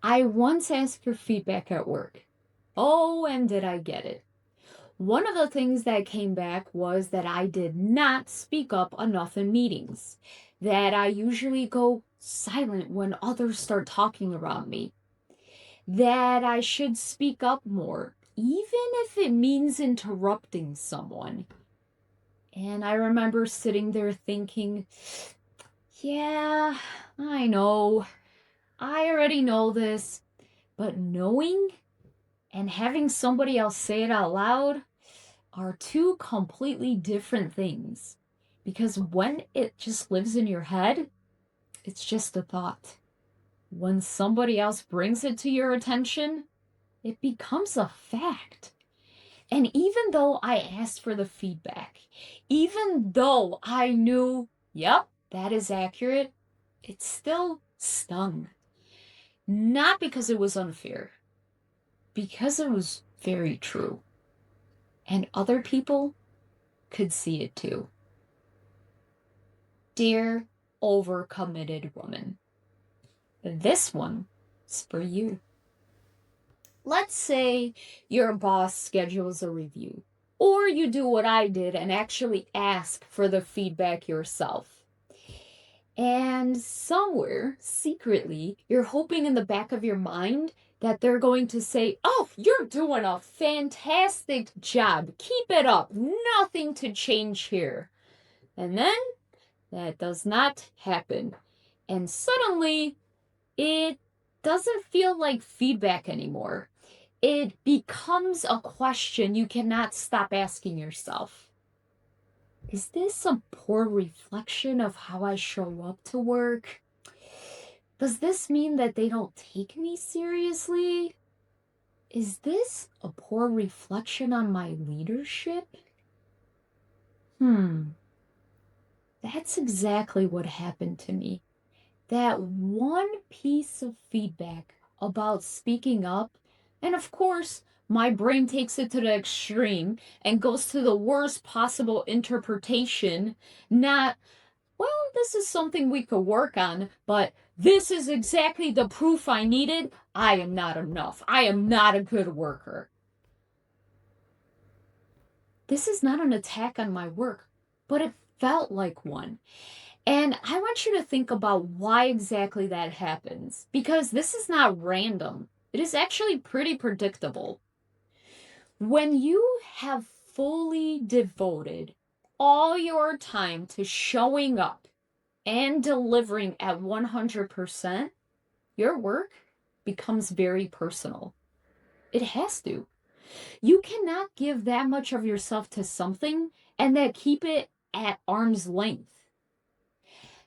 I once asked for feedback at work. Oh, and did I get it? One of the things that came back was that I did not speak up enough in meetings, that I usually go silent when others start talking around me, that I should speak up more, even if it means interrupting someone. And I remember sitting there thinking, yeah, I know, I already know this, but knowing and having somebody else say it out loud are two completely different things. Because when it just lives in your head, it's just a thought. When somebody else brings it to your attention, it becomes a fact. And even though I asked for the feedback, even though I knew, yep, that is accurate, it still stung. Not because it was unfair, because it was very true. And other people could see it too. Dear overcommitted woman, this one is for you. Let's say your boss schedules a review, or you do what I did and actually ask for the feedback yourself. And somewhere, secretly, you're hoping in the back of your mind that they're going to say, oh, you're doing a fantastic job. Keep it up. Nothing to change here. And then that does not happen. And suddenly, it doesn't feel like feedback anymore. It becomes a question you cannot stop asking yourself. Is this a poor reflection of how I show up to work? Does this mean that they don't take me seriously? Is this a poor reflection on my leadership? That's exactly what happened to me. That one piece of feedback about speaking up, and of course, my brain takes it to the extreme and goes to the worst possible interpretation, not, well, this is something we could work on, but this is exactly the proof I needed. I am not enough. I am not a good worker. This is not an attack on my work, but it felt like one. And I want you to think about why exactly that happens, because this is not random. It is actually pretty predictable. When you have fully devoted all your time to showing up and delivering at 100%, your work becomes very personal. It has to. You cannot give that much of yourself to something and then keep it at arm's length.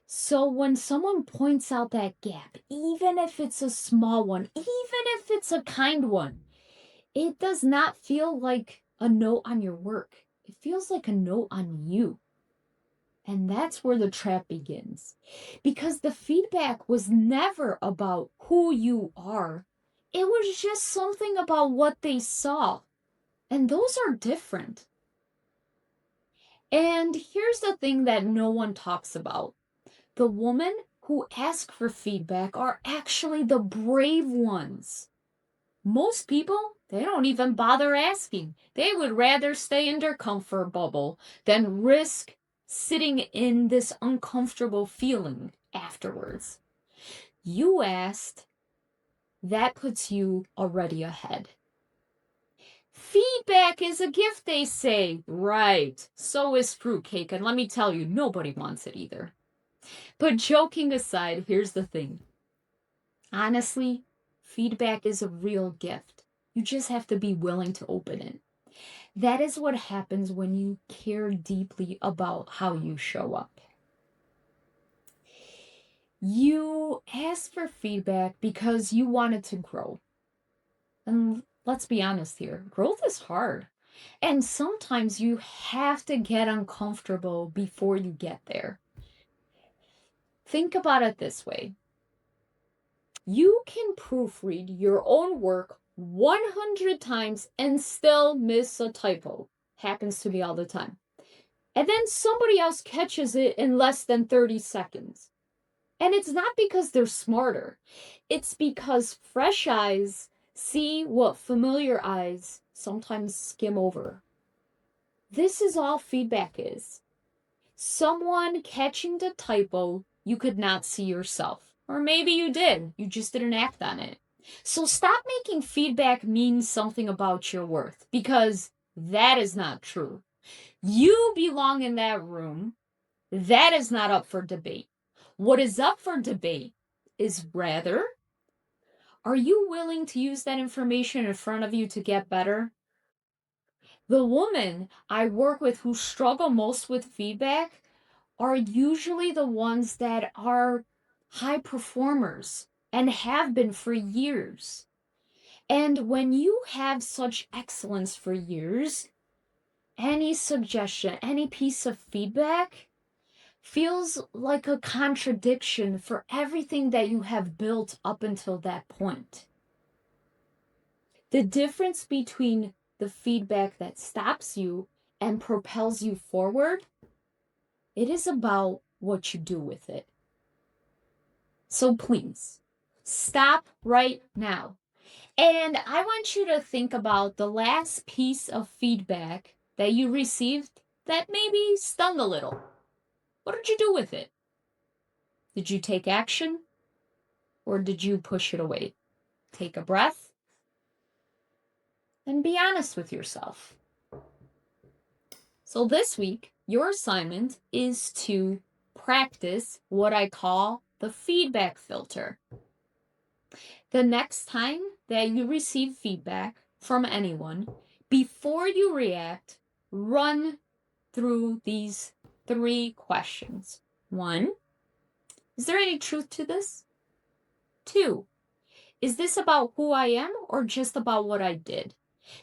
So when someone points out that gap, even if it's a small one, even if it's a kind one, it does not feel like a note on your work. It feels like a note on you. And that's where the trap begins. Because the feedback was never about who you are, it was just something about what they saw. And those are different. And here's the thing that no one talks about: the women who ask for feedback are actually the brave ones. Most people, they don't even bother asking. They would rather stay in their comfort bubble than risk sitting in this uncomfortable feeling afterwards. You asked, that puts you already ahead. Feedback is a gift, they say. Right. So is fruitcake, and let me tell you, nobody wants it either. But joking aside, here's the thing. Honestly, feedback is a real gift. You just have to be willing to open it. That is what happens when you care deeply about how you show up. You ask for feedback because you wanted to grow. And let's be honest here, growth is hard. And sometimes you have to get uncomfortable before you get there. Think about it this way: you can proofread your own work 100 times and still miss a typo. Happens to me all the time. And then somebody else catches it in less than 30 seconds. And it's not because they're smarter. It's because fresh eyes see what familiar eyes sometimes skim over. This is all feedback is. Someone catching the typo you could not see yourself. Or maybe you did, you just didn't act on it. So stop making feedback mean something about your worth, because that is not true. You belong in that room. That is not up for debate. What is up for debate is rather, are you willing to use that information in front of you to get better? The women I work with who struggle most with feedback are usually the ones that are high performers and have been for years. And when you have such excellence for years, any suggestion, any piece of feedback feels like a contradiction for everything that you have built up until that point. The difference between the feedback that stops you and propels you forward, it is about what you do with it. So please, stop right now. And I want you to think about the last piece of feedback that you received that maybe stung a little. What did you do with it? Did you take action or did you push it away? Take a breath and be honest with yourself. So this week, your assignment is to practice what I call the feedback filter. The next time that you receive feedback from anyone, before you react, run through these 3 questions. 1, is there any truth to this? 2, is this about who I am or just about what I did?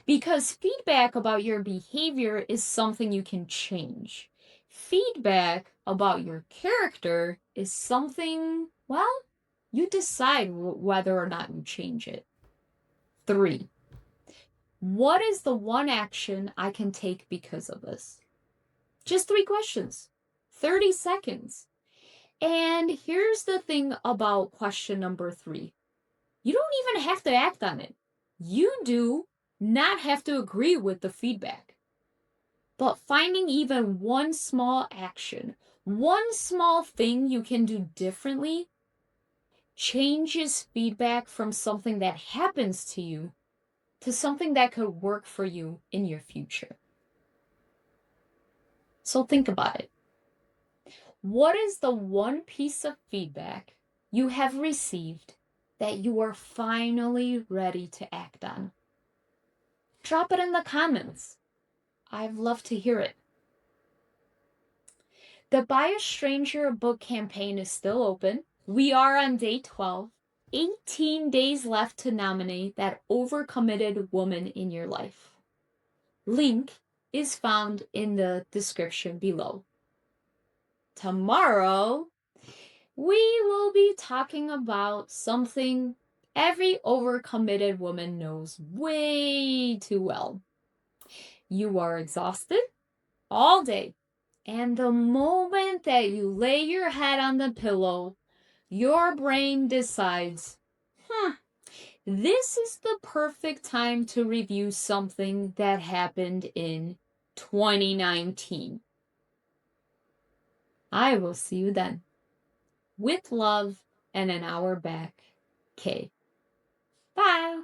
Because feedback about your behavior is something you can change. Feedback about your character is something, well, you decide whether or not you change it. 3, what is the one action I can take because of this? Just 3 questions, 30 seconds. And here's the thing about question number 3. You don't even have to act on it. You do not have to agree with the feedback. But finding even one small action, one small thing you can do differently, changes feedback from something that happens to you to something that could work for you in your future. So think about it. What is the one piece of feedback you have received that you are finally ready to act on? Drop it in the comments. I'd love to hear it. The Buy a Stranger book campaign is still open. We are on day 12. 18 days left to nominate that overcommitted woman in your life. Link is found in the description below. Tomorrow, we will be talking about something every overcommitted woman knows way too well. You are exhausted all day, and the moment that you lay your head on the pillow, your brain decides, this is the perfect time to review something that happened in 2019. I will see you then. With love and an hour back, Kay. Bye.